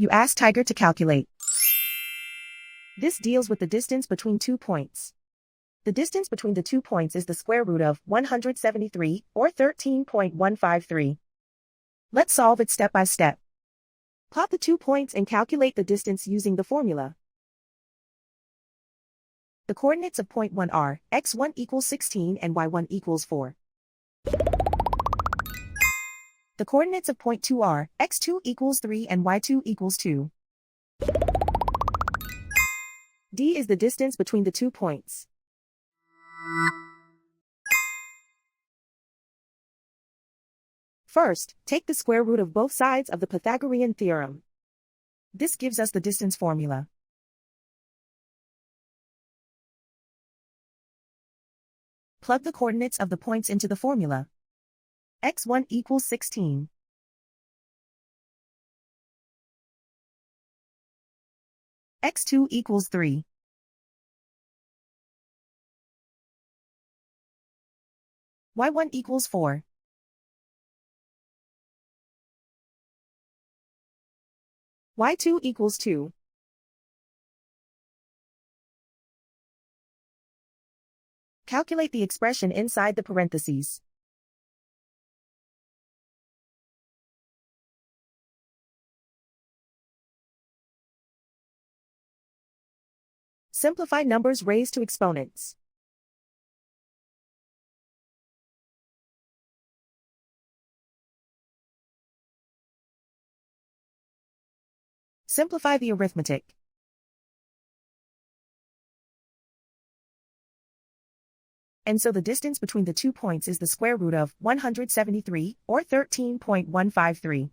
You ask Tiger to calculate. This deals with the distance between 2 points. The distance between the 2 points is the square root of 173, or 13.153. Let's solve it step by step. Plot the 2 points and calculate the distance using the formula. The coordinates of point 1 are x1 equals 16 and y1 equals 4. The coordinates of point 2 are x2 equals 3 and y2 equals 2. D is the distance between the 2 points. First, take the square root of both sides of the Pythagorean theorem. This gives us the distance formula. Plug the coordinates of the points into the formula. x1 equals 16. x2 equals 3. y1 equals 4. y2 equals 2. Calculate the expression inside the parentheses. Simplify numbers raised to exponents. Simplify the arithmetic. And so the distance between the 2 points is the square root of 173, or 13.153.